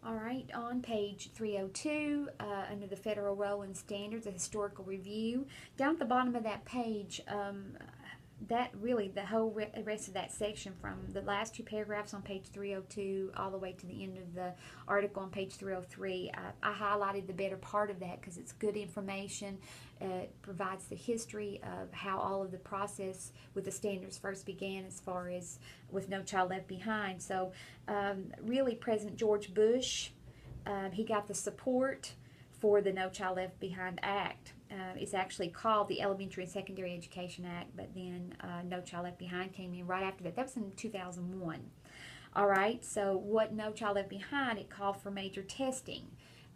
All right, on page 302, under the Federal Role and Standards, a historical review, down at the bottom of that page, that really, the whole rest of that section from the last two paragraphs on page 302 all the way to the end of the article on page 303, I highlighted the better part of that because it's good information. It provides the history of how all of the process with the standards first began as far as with No Child Left Behind. So really President George Bush, he got the support for the No Child Left Behind Act. It's actually called the Elementary and Secondary Education Act, but then No Child Left Behind came in right after that. That was in 2001. All right, so what No Child Left Behind, it called for major testing,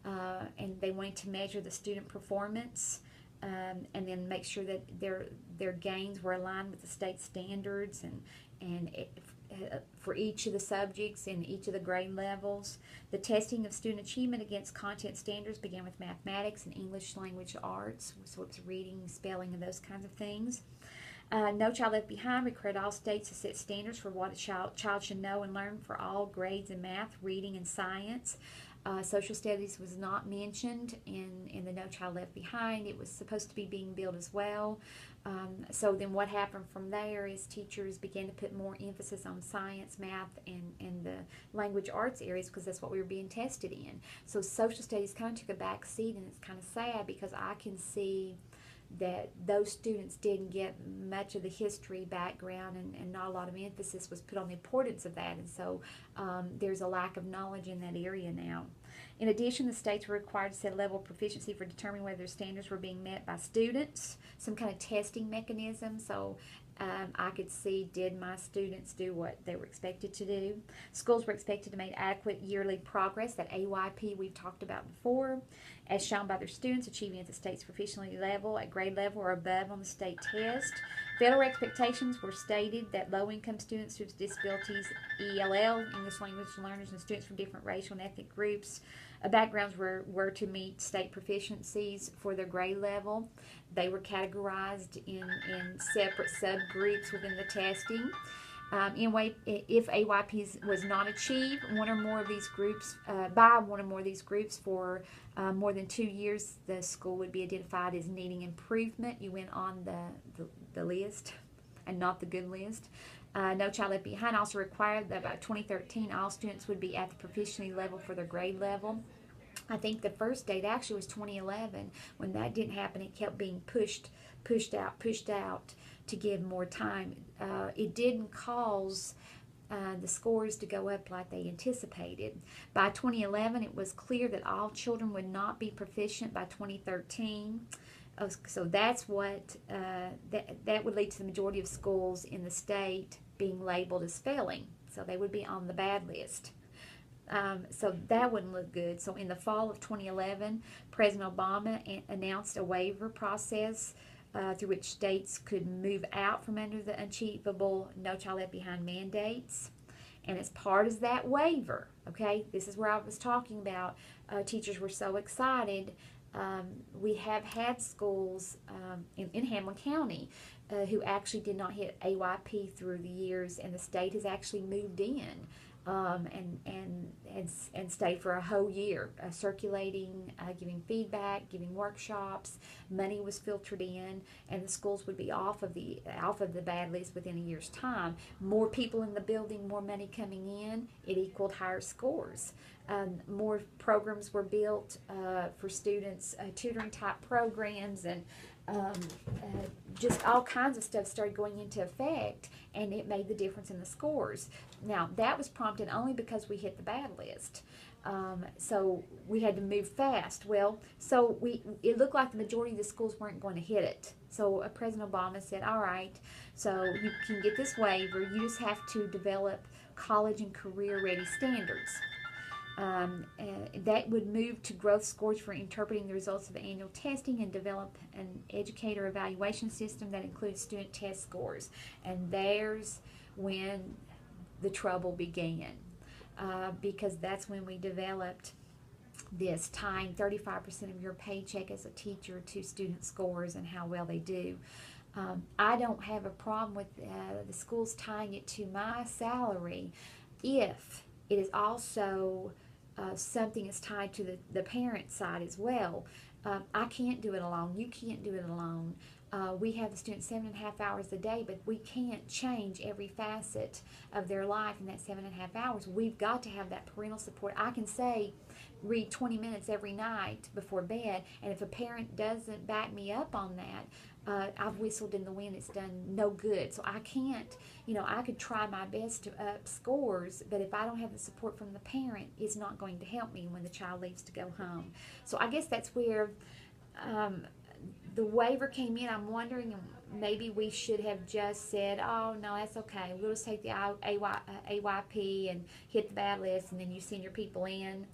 and they wanted to measure the student performance and then make sure that their gains were aligned with the state standards for each of the subjects in each of the grade levels. The testing of student achievement against content standards began with mathematics and English language arts, so it's reading, spelling, and those kinds of things. No Child Left Behind required all states to set standards for what a child should know and learn for all grades in math, reading, and science. Social studies was not mentioned in the No Child Left Behind. It was supposed to be being billed as well. So then what happened from there is teachers began to put more emphasis on science, math, and the language arts areas because that's what we were being tested in. So social studies kind of took a back seat, and it's kind of sad because I can see that those students didn't get much of the history background, and not a lot of emphasis was put on the importance of that, and so there's a lack of knowledge in that area now. In addition, the states were required to set a level of proficiency for determining whether their standards were being met by students, some kind of testing mechanism, so I could see, did my students do what they were expected to do? Schools were expected to make adequate yearly progress, that AYP we've talked about before, as shown by their students achieving at the state's proficiency level, at grade level or above on the state test. Federal expectations were stated that low-income students with disabilities, ELL, English language learners, and students from different racial and ethnic groups, backgrounds were to meet state proficiencies for their grade level. They were categorized in separate subgroups within the testing. Anyway, if AYP was not achieved, one or more of these groups, by one or more of these groups for more than 2 years, the school would be identified as needing improvement. You went on the list and not the good list. No Child Left Behind also required that by 2013 all students would be at the proficiency level for their grade level. I think the first date actually was 2011. When that didn't happen, it kept being pushed out to give more time. It didn't cause the scores to go up like they anticipated. By 2011, it was clear that all children would not be proficient by 2013. So that's what that would lead to the majority of schools in the state being labeled as failing. So they would be on the bad list. So that wouldn't look good. So in the fall of 2011, President Obama announced a waiver process through which states could move out from under the achievable No Child Left Behind mandates. And as part of that waiver, okay, this is where I was talking about teachers were so excited. We have had schools in Hamlin County who actually did not hit AYP through the years, and the state has actually moved in and stayed for a whole year, circulating, giving feedback, giving workshops. Money was filtered in, and the schools would be off of the bad list within a year's time. More people in the building, more money coming in, it equaled higher scores. More programs were built for students, tutoring type programs, and just all kinds of stuff started going into effect, and it made the difference in the scores. Now, that was prompted only because we hit the bad list. So we had to move fast. Well, so it looked like the majority of the schools weren't going to hit it. So President Obama said, all right, so you can get this waiver. You just have to develop college and career ready standards. That would move to growth scores for interpreting the results of annual testing and develop an educator evaluation system that includes student test scores. And there's when the trouble began, because that's when we developed this tying 35% of your paycheck as a teacher to student scores and how well they do. I don't have a problem with the schools tying it to my salary if it is also something is tied to the parent side as well. I can't do it alone. You can't do it alone. We have the students 7.5 hours a day, but we can't change every facet of their life in that 7.5 hours. We've got to have that parental support. I can say, read 20 minutes every night before bed, and if a parent doesn't back me up on that, I've whistled in the wind. It's done no good. So I can't, I could try my best to up scores, but if I don't have the support from the parent, it's not going to help me when the child leaves to go home. So I guess that's where the waiver came in. I'm wondering, maybe we should have just said, oh, no, that's okay. We'll just take the AYP and hit the bad list, and then you send your people in.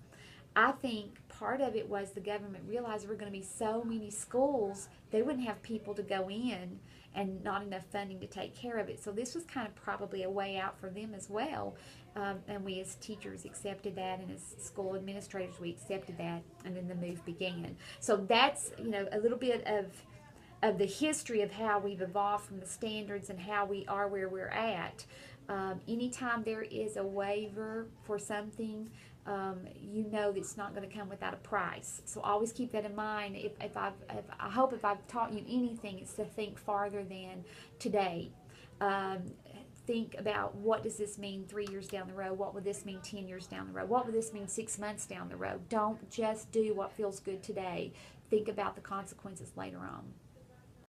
I think part of it was the government realized there were going to be so many schools, they wouldn't have people to go in and not enough funding to take care of it. So this was kind of probably a way out for them as well. And we as teachers accepted that, and as school administrators, we accepted that, and then the move began. So that's, a little bit of the history of how we've evolved from the standards and how we are where we're at. Anytime there is a waiver for something, it's not going to come without a price. So always keep that in mind. I hope if I've taught you anything, it's to think farther than today. Think about, what does this mean 3 years down the road? What would this mean 10 years down the road? What would this mean 6 months down the road? Don't just do what feels good today. Think about the consequences later on.